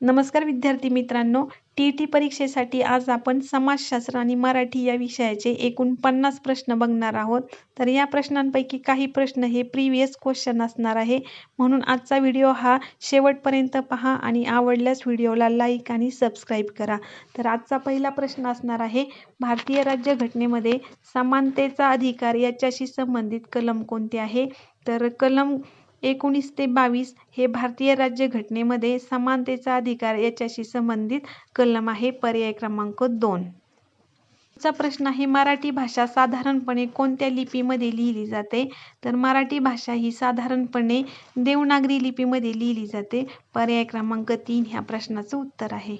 नमस्कार विद्यार्थी मित्रांनो, टी परीक्षेसाठी आज आपण समाजशास्त्र आणि मराठी या विषयाचे एकूण 50 प्रश्न बघणार आहोत. तर या प्रश्नांपैकी काही प्रश्न हे प्रीवियस क्वेश्चन असणार आहे, म्हणून आजचा व्हिडिओ हा शेवटपर्यंत पहा आणि आवडल्यास व्हिडिओला लाईक आणि सबस्क्राईब करा. तर आजचा पहिला प्रश्न असणार आहे, भारतीय राज्यघटनेमध्ये समानतेचा अधिकार याच्याशी संबंधित कलम कोणते आहे? तर कलम 19 ते 22 हे भारतीय राज्यघटनेमध्ये समानतेचा अधिकार याच्याशी संबंधित कलम आहे. पर्याय क्रमांक 2. चा प्रश्न आहे, मराठी भाषा साधारणपणे कोणत्या लिपीमध्ये लिहिली जाते? तर मराठी भाषा ही साधारणपणे देवनागरी लिपीमध्ये लिहिली जाते. पर्याय क्रमांक 3 ह्या प्रश्नाचं उत्तर आहे.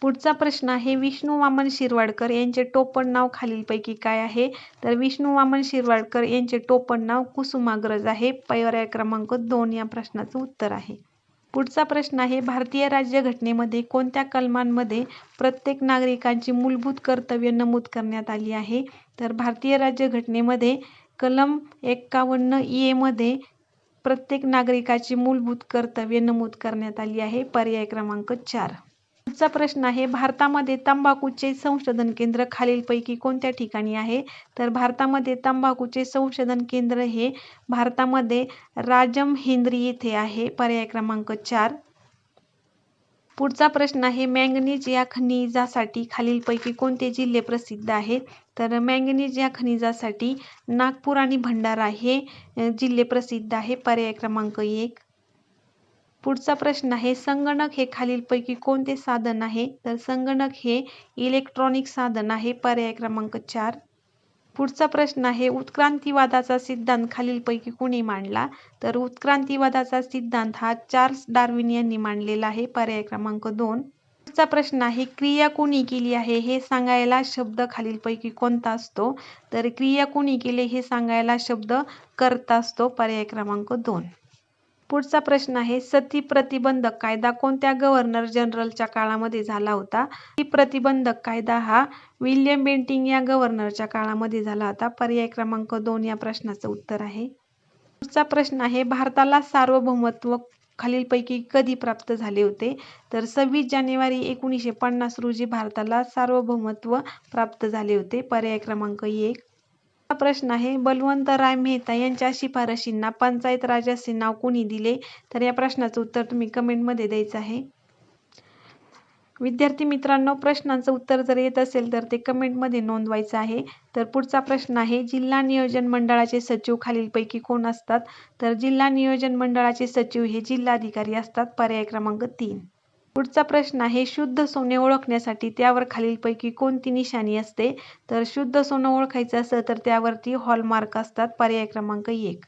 पुढचा प्रश्न आहे, विष्णू वामन शिरवाडकर यांचे टोपण नाव खालीलपैकी काय आहे? तर विष्णू वामन शिरवाडकर यांचे टोपण नाव कुसुमाग्रज आहे. पर्याय क्रमांक 2 या प्रश्नाचं उत्तर आहे. पुढचा प्रश्न आहे, भारतीय राज्यघटनेमध्ये कोणत्या कलमांमध्ये प्रत्येक नागरिकांची मूलभूत कर्तव्य नमूद करण्यात आली आहे? तर भारतीय राज्यघटनेमध्ये कलम 51 मध्ये प्रत्येक नागरिकाची मूलभूत कर्तव्य नमूद करण्यात आली आहे. पर्याय क्रमांक 4. पुढचा प्रश्न आहे, भारतामध्ये तंबाखूचे संशोधन केंद्र खालीलपैकी कोणत्या ठिकाणी आहे? तर भारतामध्ये तंबाखूचे संशोधन केंद्र हे भारतामध्ये राजमहेंद्री येथे आहे. पर्याय क्रमांक 4. पुढचा प्रश्न आहे, मॅंगनीज या खनिजासाठी खालीलपैकी कोणते जिल्हे प्रसिद्ध आहेत? तर मॅंगनीज या खनिजासाठी नागपूर आणि भंडारा हे जिल्हे प्रसिद्ध आहे. पर्याय क्रमांक 1. पुढचा प्रश्न आहे, संगणक हे खालीलपैकी कोणते साधन आहे? तर संगणक हे इलेक्ट्रॉनिक साधन आहे. पर्याय क्रमांक 4. पुढचा प्रश्न आहे, उत्क्रांतीवादाचा सिद्धांत खालीलपैकी कोणी मांडला? तर उत्क्रांतीवादाचा सिद्धांत हा चार्ल्स डार्विन यांनी मांडलेला आहे. पर्याय क्रमांक 2. पुढचा प्रश्न आहे, क्रिया कोणी केली आहे हे सांगायला शब्द खालीलपैकी कोणता असतो? तर क्रिया कोणी केले हे सांगायला शब्द कर्ता असतो. पर्याय क्रमांक 2. पुढचा प्रश्न आहे, सती प्रतिबंधक कायदा कोणत्या गव्हर्नर जनरलच्या काळामध्ये झाला होता? सती प्रतिबंधक कायदा हा विल्यम बेंटिंक या गव्हर्नरच्या काळामध्ये झाला होता. पर्याय क्रमांक 2 या प्रश्नाचं उत्तर आहे. पुढचा प्रश्न आहे, भारताला सार्वभौमत्व खालीलपैकी कधी प्राप्त झाले होते? तर 26 जानेवारी 1950 रोजी भारताला सार्वभौमत्व प्राप्त झाले होते. पर्याय क्रमांक 1. प्रश्न आहे, बलवंतराय मेहता यांच्या शिफारशींना पंचायत राज असे नाव कोणी दिले? तर या प्रश्नाचं उत्तर तुम्ही कमेंटमध्ये द्यायचं आहे. विद्यार्थी मित्रांनो, प्रश्नांचं उत्तर जर येत असेल तर ते कमेंटमध्ये नोंदवायचं आहे. तर पुढचा प्रश्न आहे, जिल्हा नियोजन मंडळाचे सचिव खालीलपैकी कोण असतात? तर जिल्हा नियोजन मंडळाचे सचिव हे जिल्हाधिकारी असतात. पर्याय क्रमांक 3. पुढचा प्रश्न आहे, शुद्ध सोने ओळखण्यासाठी त्यावर खालीलपैकी कोणती निशाणी असते? तर शुद्ध सोनं ओळखायचं असेल तर त्यावरती हॉलमार्क असतात. पर्याय क्रमांक 1.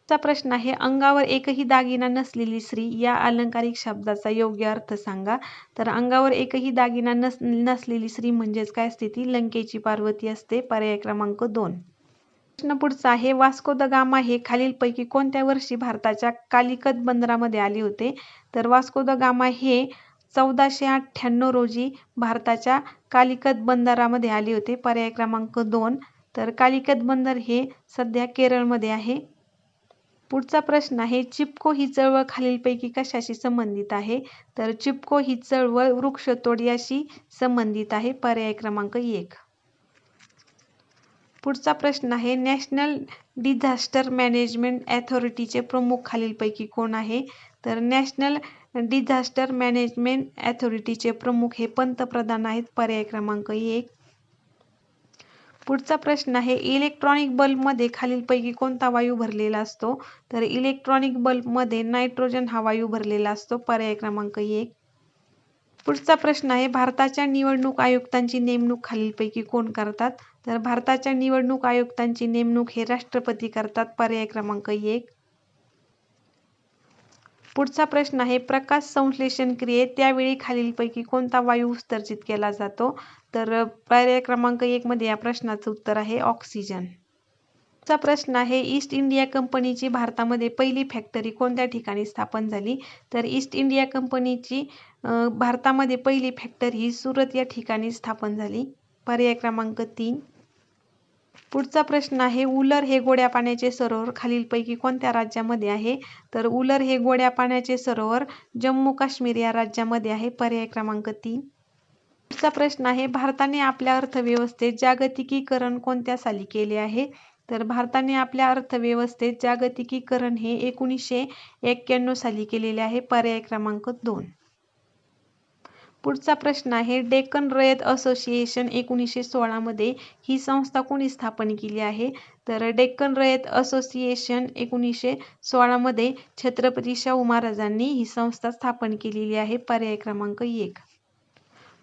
चा प्रश्न आहे, अंगावर एकही दागिना नसलेली स्त्री या अलंकारिक शब्दाचा योग्य अर्थ सांगा. तर अंगावर एकही दागिना नसलेली स्त्री म्हणजेच काय असते? ती लंकेची पार्वती असते. पर्याय क्रमांक 2. प्रश्न पुढचा आहे, वास्को द गामा हे खालीलपैकी कोणत्या वर्षी भारताच्या कालिकत बंदरामध्ये आले होते? तर वास्को द गामा हे 1498 रोजी भारताच्या कालिकत बंदरामध्ये आले होते. पर्याय क्रमांक 2. तर कालिकत बंदर हे सध्या केरळमध्ये आहे. पुढचा प्रश्न आहे, चिपको ही चळवळ खालीलपैकी कशाशी संबंधित आहे? तर चिपको ही चळवळ वृक्षतोड याशी संबंधित आहे. पर्याय क्रमांक 1. पुढचा प्रश्न आहे, नॅशनल डिझास्टर मॅनेजमेंट अथॉरिटीचे प्रमुख खालीलपैकी कोण आहे? तर नॅशनल डिझास्टर मॅनेजमेंट अथॉरिटीचे प्रमुख हे पंतप्रधान आहेत. पर्याय क्रमांक 1. पुढचा प्रश्न आहे, इलेक्ट्रॉनिक बल्बमध्ये खालीलपैकी कोणता वायू भरलेला असतो? तर इलेक्ट्रॉनिक बल्बमध्ये नायट्रोजन हा वायू भरलेला असतो. पर्याय क्रमांक 1. पुढचा प्रश्न आहे, भारताच्या निवडणूक आयुक्तांची नेमणूक खालीलपैकी कोण करतात? तर भारताच्या निवडणूक आयुक्तांची नेमणूक हे राष्ट्रपती करतात. पर्याय क्रमांक 1. पुढचा प्रश्न आहे, प्रकाश संश्लेषण क्रियेत त्यावेळी खालीलपैकी कोणता वायू उत्सर्जित केला जातो? तर पर्याय क्रमांक 1 मध्ये या प्रश्नाचं उत्तर आहे ऑक्सिजन. पुढचा प्रश्न आहे, ईस्ट इंडिया कंपनीची भारतामध्ये पहिली फॅक्टरी कोणत्या ठिकाणी स्थापन झाली? तर ईस्ट इंडिया कंपनीची भारतामध्ये पहिली फॅक्टरी ही सुरत या ठिकाणी स्थापन झाली. पर्याय क्रमांक 3. पुढचा प्रश्न आहे उलर हे गोड्या पाण्याचे सरोवर खालीलपैकी कोणत्या राज्यामध्ये आहे? तर उलर हे गोड्या पाण्याचे सरोवर जम्मू काश्मीर या राज्यामध्ये आहे. पर्याय क्रमांक 3. पुढचा प्रश्न आहे भारताने आपल्या अर्थव्यवस्थेत जागतिकीकरण कोणत्या साली केले आहे? तर भारताने आपल्या अर्थव्यवस्थेत जागतिकीकरण हे 1991 साली केलेले आहे. पर्याय क्रमांक 2. पुढचा प्रश्न आहे डेक्कन रयत असोसिएशन 1916 मध्ये ही संस्था कोणी स्थापन केली आहे? तर डेक्कन रयत असोसिएशन 1916 मध्ये छत्रपती शाहू महाराजांनी ही संस्था स्थापन केलेली आहे. पर्याय क्रमांक 1.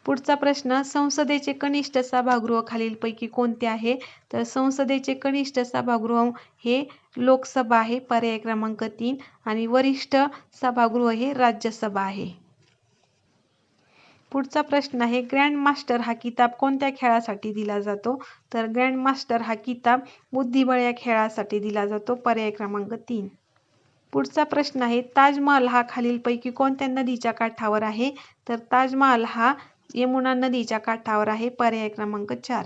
पुढचा प्रश्न संसदेचे कनिष्ठ सभागृह खालीलपैकी कोणते आहे? तर संसदेचे कनिष्ठ सभागृह हे लोकसभा आहे. पर्याय क्रमांक 3. आणि वरिष्ठ सभागृह हे राज्यसभा आहे. पुढचा प्रश्न आहे ग्रँड मास्टर हा किताब कोणत्या खेळासाठी दिला जातो? तर ग्रँड मास्टर हा किताब बुद्धिबळ या खेळासाठी दिला जातो. पर्याय क्रमांक 3. पुढचा प्रश्न आहे ताजमहाल हा खालीलपैकी कोणत्या नदीच्या काठावर आहे? तर ताजमहाल हा यमुना नदीच्या काठावर आहे. पर्याय क्रमांक 4.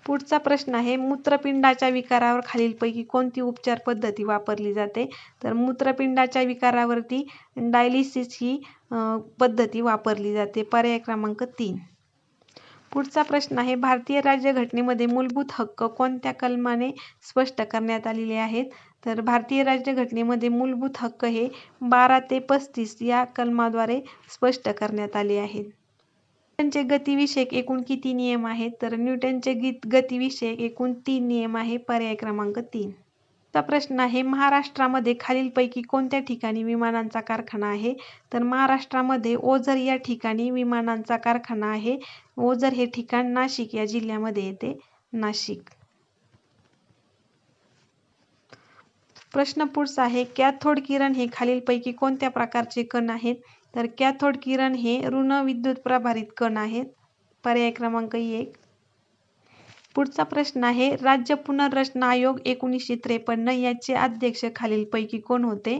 पुढचा प्रश्न आहे मूत्रपिंडाच्या विकारावर खालीलपैकी कोणती उपचार पद्धती वापरली जाते? तर मूत्रपिंडाच्या विकारावरती डायलिसिस ही पद्धती वापरली जाते. पर्याय क्रमांक 3. पुढचा प्रश्न आहे भारतीय राज्यघटनेमध्ये मूलभूत हक्क कोणत्या कलमाने स्पष्ट करण्यात आलेले आहेत? तर भारतीय राज्यघटनेमध्ये मूलभूत हक्क हे 12 ते 35 या कलमाद्वारे स्पष्ट करण्यात आले आहेत. न्यूटनचे गतिविषयक एकूण किती नियम आहेत? तर न्यूटनचे गतिविषयक एकूण 3 नियम आहे. पर्याय क्रमांक 3. चा प्रश्न आहे महाराष्ट्रामध्ये खालीलपैकी कोणत्या ठिकाणी विमानांचा कारखाना आहे? तर महाराष्ट्रामध्ये ओझर या ठिकाणी विमानांचा कारखाना आहे. ओझर हे ठिकाण नाशिक या जिल्ह्यामध्ये येते. नाशिक. प्रश्न पुढचा आहे कॅथोड किरण हे खालीलपैकी कोणत्या प्रकारचे कण आहेत? तर कॅथोड किरण हे ऋण विद्युत प्रभारित कण आहेत. पर्याय क्रमांक 1. पुढचा प्रश्न आहे राज्य पुनर्रचना आयोग 1953 याचे अध्यक्ष खालीलपैकी कोण होते?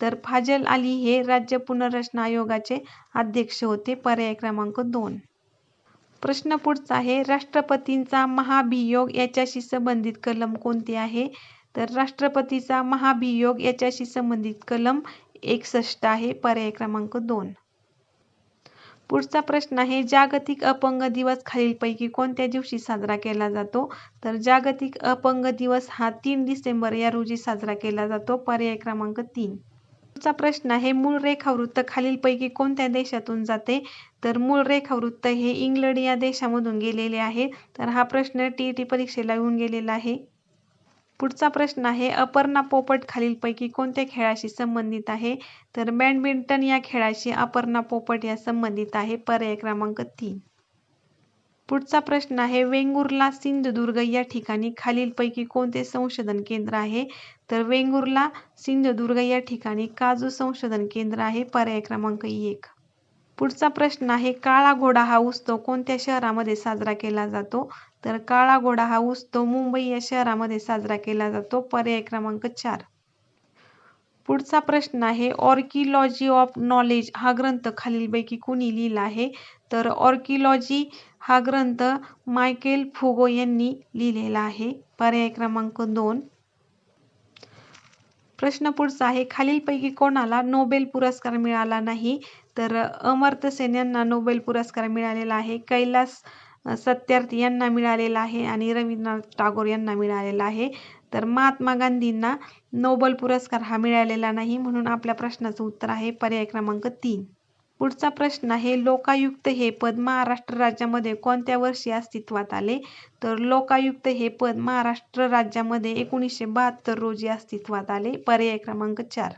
तर फाजल अली हे राज्य पुनर्रचना आयोगाचे अध्यक्ष होते. पर्याय क्रमांक 2. प्रश्न पुढचा आहे राष्ट्रपतींचा महाभियोग याच्याशी संबंधित कलम कोणते आहे? तर राष्ट्रपतीचा महाभियोग याच्याशी संबंधित कलम 61 आहे. पर्याय क्रमांक 2. पुढचा प्रश्न आहे जागतिक अपंग दिवस खालीलपैकी कोणत्या दिवशी साजरा केला जातो? तर जागतिक अपंग दिवस हा 3 डिसेंबर या रोजी साजरा केला जातो. पर्याय क्रमांक 3. पुढचा प्रश्न आहे मूळ रेखावृत्त खालीलपैकी कोणत्या देशातून जाते? तर मूळ रेखावृत्त हे इंग्लंड या देशामधून गेलेले आहे. तर हा प्रश्न TET परीक्षेला येऊन गेलेला आहे. पुढचा प्रश्न आहे अपर्णा पोपट खालीलपैकी कोणत्या खेळाशी संबंधित आहे? तर बॅडमिंटन या खेळाशी अपर्णा पोपट या संबंधित आहे. पर्याय क्रमांक 3. पुढचा प्रश्न आहे वेंगुर्ला सिंधुदुर्ग या ठिकाणी खालीलपैकी कोणते संशोधन केंद्र आहे? तर वेंगुर्ला सिंधुदुर्ग या ठिकाणी काजू संशोधन केंद्र आहे. पर्याय क्रमांक 1. पुढचा प्रश्न आहे काळा घोडा हा उत्सव कोणत्या शहरामध्ये साजरा केला जातो? तर काळा घोडा हा उत्सव मुंबई या शहरामध्ये साजरा केला जातो. पर्याय क्रमांक 4. पुढचा प्रश्न आहे ऑर्किलॉजी ऑफ नॉलेज हा ग्रंथ खालीलपैकी कोणी लिहिला आहे? तर ऑर्किलॉजी हा ग्रंथ मायकेल फुगो यांनी लिहिलेला आहे. पर्याय क्रमांक 2. प्रश्न पुढचा आहे खालीलपैकी कोणाला नोबेल पुरस्कार मिळाला नाही? तर अमर्त्य सेन यांना नोबेल पुरस्कार मिळालेला आहे. कैलास सत्यार्थी यांना मिळालेला आहे आणि रवींद्रनाथ टागोर यांना मिळालेला आहे. तर महात्मा गांधींना नोबेल पुरस्कार हा मिळालेला नाही म्हणून आपल्या प्रश्नाचं उत्तर आहे पर्याय क्रमांक 3. पुढचा प्रश्न आहे लोकायुक्त हे पद महाराष्ट्र राज्यामध्ये कोणत्या वर्षी अस्तित्वात आले? तर लोकायुक्त हे पद महाराष्ट्र राज्यामध्ये 1972 रोजी अस्तित्वात आले. पर्याय क्रमांक 4.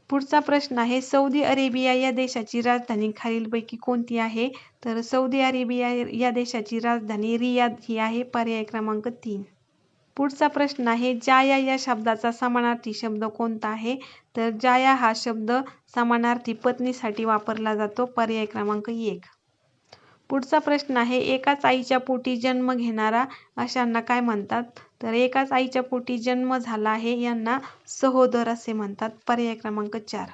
पुढचा प्रश्न आहे सौदी अरेबिया या देशाची राजधानी खालीलपैकी कोणती आहे? तर सौदी अरेबिया या देशाची राजधानी रियाद ही आहे. पर्याय क्रमांक 3. पुढचा प्रश्न आहे जाया या शब्दाचा समानार्थी शब्द कोणता आहे? तर जाया हा शब्द समानार्थी पत्नीसाठी वापरला जातो. पर्याय क्रमांक 1. पुढचा प्रश्न आहे एकाच आईच्या पोटी जन्म घेणारा अशांना काय म्हणतात? तर एकाच आईच्या पोटी जन्म झाला आहे यांना सहोदर असे म्हणतात. पर्याय क्रमांक 4.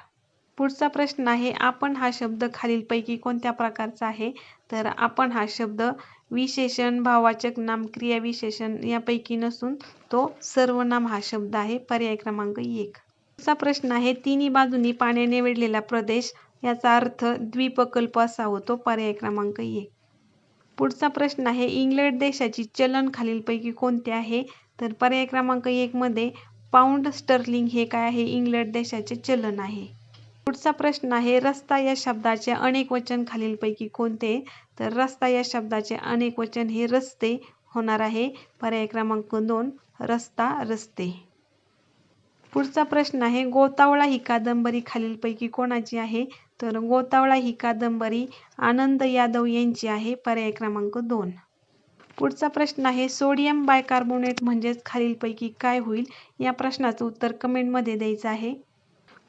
पुढचा प्रश्न आहे, आपण हा शब्द खालीलपैकी कोणत्या प्रकारचा आहे? तर आपण हा शब्द विशेषण, भाववाचक नाम, क्रियाविशेषण यापैकी नसून तो सर्वनाम हा शब्द आहे. पर्याय क्रमांक 1. पुढचा प्रश्न आहे, तिन्ही बाजूंनी पाण्याने वेढलेला प्रदेश याचा अर्थ द्वीपकल्प असा होतो. पर्याय क्रमांक 1. पुढचा प्रश्न आहे, इंग्लंड देशाची चलन खालीलपैकी कोणते आहे? तर पर्याय क्रमांक 1 मध्ये पाऊंड स्टर्लिंग हे काय आहे? इंग्लंड देशाचे चलन आहे. पुढचा प्रश्न आहे, रस्ता या शब्दाचे अनेक वचन खालीलपैकी कोणते? तर रस्ता या शब्दाचे अनेक वचन हे रस्ते होणार आहे. पर्याय क्रमांक 2 रस्ता, रस्ते. पुढचा प्रश्न आहे, गोतावळा ही कादंबरी खालीलपैकी कोणाची आहे? तर गोतावळा ही कादंबरी आनंद यादव यांची आहे. पर्याय क्रमांक 2. पुढचा प्रश्न आहे, सोडियम बायकार्बोनेट म्हणजेच खालीलपैकी काय होईल? या प्रश्नाचं उत्तर कमेंटमध्ये द्यायचं आहे.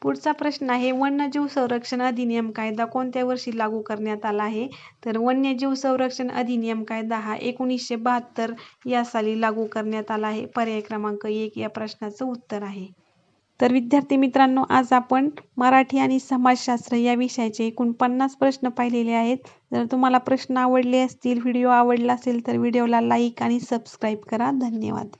पुढचा प्रश्न आहे, वन्यजीव संरक्षण अधिनियम कायदा कोणत्या वर्षी लागू करण्यात आला आहे? तर वन्यजीव संरक्षण अधिनियम कायदा हा 1972 या साली लागू करण्यात आला आहे. पर्याय क्रमांक 1 या प्रश्नाचं उत्तर आहे. तर विद्यार्थी मित्रांनो, आज आपण मराठी आणि समाजशास्त्र या विषयाचे एकूण 50 प्रश्न पाहिलेले आहेत. जर तुम्हाला प्रश्न आवडले असतील, व्हिडिओ आवडला असेल तर व्हिडिओला लाईक आणि सबस्क्राईब करा. धन्यवाद.